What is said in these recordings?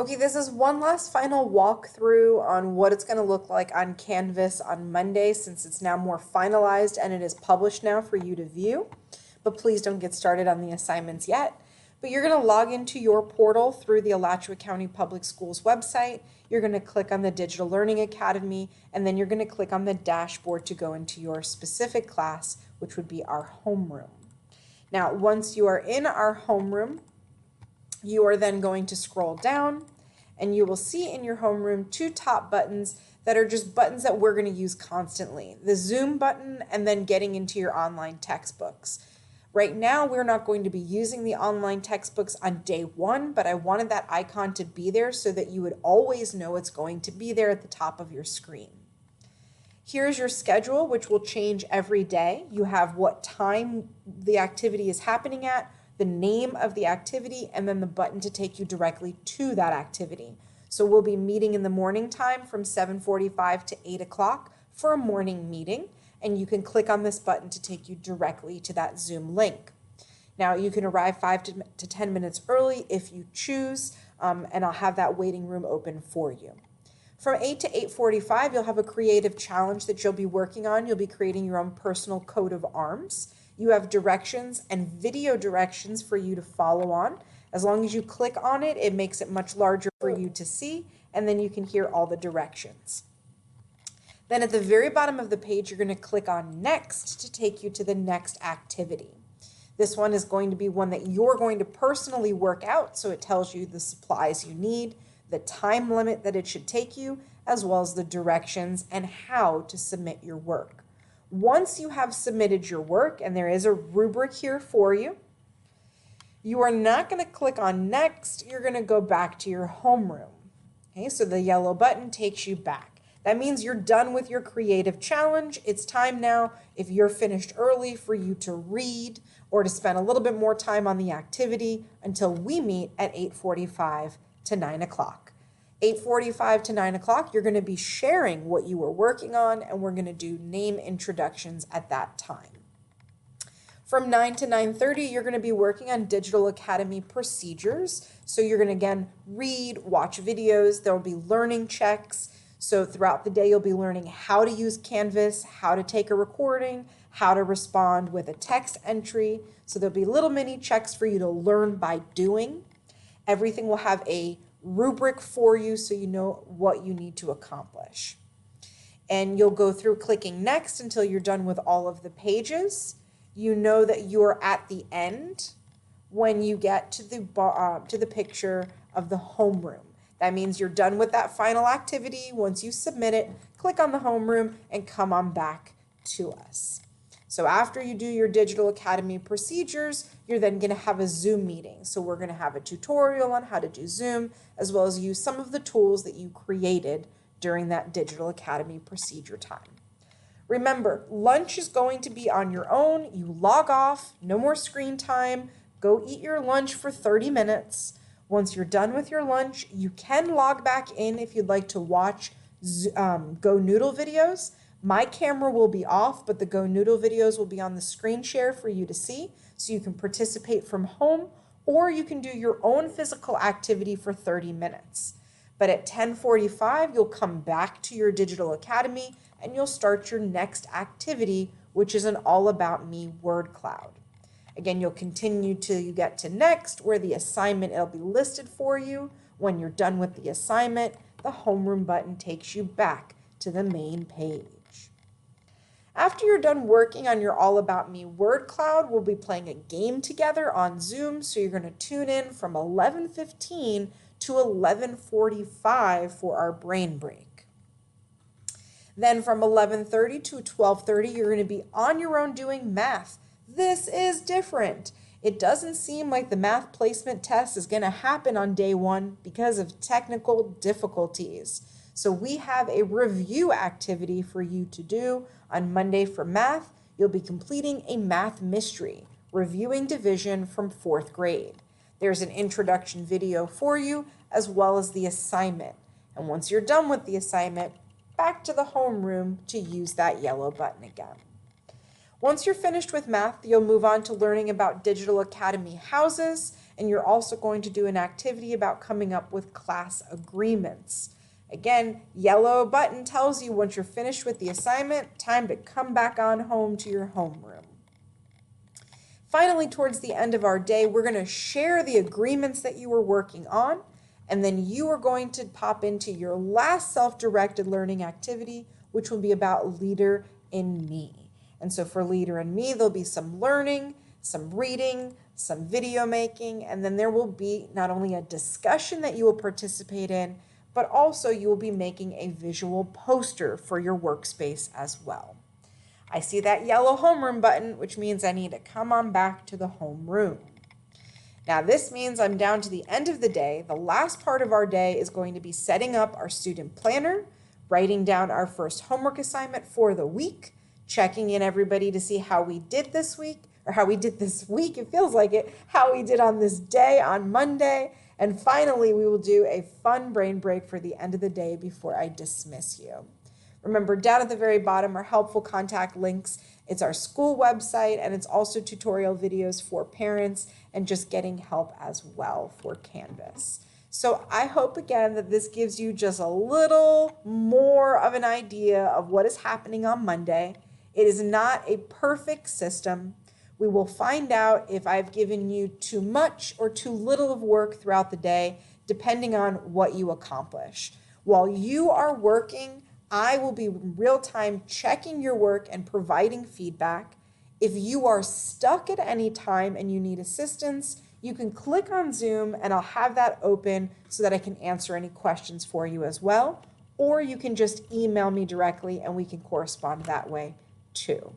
Okay, this is one last final walkthrough on what it's going to look like on Canvas on Monday, since it's now more finalized and it is published now for you to view. But please don't get started on the assignments yet. But you're going to log into your portal through the Alachua County Public Schools website. You're going to click on the Digital Learning Academy, and then you're going to click on the dashboard to go into your specific class, which would be our homeroom. Now, once you are in our homeroom, you are then going to scroll down, and you will see in your homeroom two top buttons that are just buttons that we're going to use constantly. The Zoom button and then getting into your online textbooks. Right now, we're not going to be using the online textbooks on day one, but I wanted that icon to be there so that you would always know it's going to be there at the top of your screen. Here's your schedule, which will change every day. You have what time the activity is happening at, the name of the activity, and then the button to take you directly to that activity. So we'll be meeting in the morning time from 7:45 to 8 o'clock for a morning meeting, and you can click on this button to take you directly to that Zoom link. Now you can arrive 5 to 10 minutes early if you choose, and I'll have that waiting room open for you. From 8 to 8:45, you'll have a creative challenge that you'll be working on. You'll be creating your own personal coat of arms. You have directions and video directions for you to follow on. As long as you click on it, it makes it much larger for you to see, and then you can hear all the directions. Then at the very bottom of the page, you're going to click on Next to take you to the next activity. This one is going to be one that you're going to personally work out, so it tells you the supplies you need, the time limit that it should take you, as well as the directions and how to submit your work. Once you have submitted your work, and there is a rubric here for you, you are not going to click on Next. You're going to go back to your homeroom. Okay, so the yellow button takes you back. That means you're done with your creative challenge. It's time now, if you're finished early, for you to read or to spend a little bit more time on the activity until we meet at 8:45 to 9 o'clock. 8:45 to 9 o'clock, you're going to be sharing what you were working on, and we're going to do name introductions at that time. From 9 to 9:30, you're going to be working on Digital Academy procedures. So you're going to, again, read, watch videos. There will be learning checks. So throughout the day, you'll be learning how to use Canvas, how to take a recording, how to respond with a text entry. So there'll be little mini checks for you to learn by doing. Everything will have a rubric for you so you know what you need to accomplish. And you'll go through clicking Next until you're done with all of the pages. You know that you're at the end when you get to the picture of the homeroom. That means you're done with that final activity. Once you submit it, click on the homeroom and come on back to us. So after you do your Digital Academy procedures, you're then going to have a Zoom meeting. So we're going to have a tutorial on how to do Zoom, as well as use some of the tools that you created during that Digital Academy procedure time. Remember, lunch is going to be on your own. You log off, no more screen time. Go eat your lunch for 30 minutes. Once you're done with your lunch, you can log back in if you'd like to watch Go Noodle videos. My camera will be off, but the Go Noodle videos will be on the screen share for you to see, so you can participate from home, or you can do your own physical activity for 30 minutes. But at 10:45, you'll come back to your Digital Academy and you'll start your next activity, which is an All About Me word cloud. Again, you'll continue till you get to Next, where the assignment, it'll be listed for you. When you're done with the assignment, the homeroom button takes you back to the main page. After you're done working on your All About Me word cloud, we'll be playing a game together on Zoom. So you're going to tune in from 11:15 to 11:45 for our brain break. Then from 11:30 to 12:30, you're going to be on your own doing math. This is different. It doesn't seem like the math placement test is going to happen on day one because of technical difficulties. So we have a review activity for you to do on Monday for math. You'll be completing a math mystery, reviewing division from 4th grade. There's an introduction video for you, as well as the assignment. And once you're done with the assignment, back to the homeroom to use that yellow button again. Once you're finished with math, you'll move on to learning about Digital Academy houses, And you're also going to do an activity about coming up with class agreements. Again, yellow button tells you once you're finished with the assignment, time to come back on home to your homeroom. Finally, towards the end of our day, we're going to share the agreements that you were working on, and then you are going to pop into your last self-directed learning activity, which will be about Leader in Me. And so for Leader in Me, there'll be some learning, some reading, some video making, and then there will be not only a discussion that you will participate in, but also you will be making a visual poster for your workspace as well. I see that yellow homeroom button, which means I need to come on back to the homeroom. Now this means I'm down to the end of the day. The last part of our day is going to be setting up our student planner, writing down our first homework assignment for the week, checking in everybody to see how we did this week, or how we did this week, it feels like it, how we did on this day on Monday, and finally we will do a fun brain break for the end of the day before I dismiss you. Remember, down at the very bottom are helpful contact links. It's our school website, and it's also tutorial videos for parents and just getting help as well for Canvas. So I hope, again, that this gives you just a little more of an idea of what is happening on Monday. It is not a perfect system. We will find out if I've given you too much or too little of work throughout the day, depending on what you accomplish. While you are working, I will be in real time checking your work and providing feedback. If you are stuck at any time and you need assistance, you can click on Zoom and I'll have that open so that I can answer any questions for you as well. Or you can just email me directly and we can correspond that way too.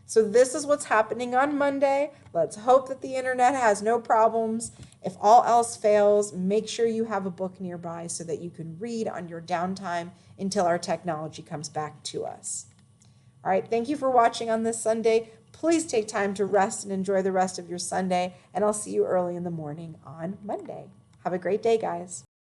So this is what's happening on Monday. Let's hope that the internet has no problems. If all else fails, make sure you have a book nearby so that you can read on your downtime until our technology comes back to us. All right, thank you for watching on this Sunday. Please take time to rest and enjoy the rest of your Sunday, and I'll see you early in the morning on Monday. Have a great day, guys.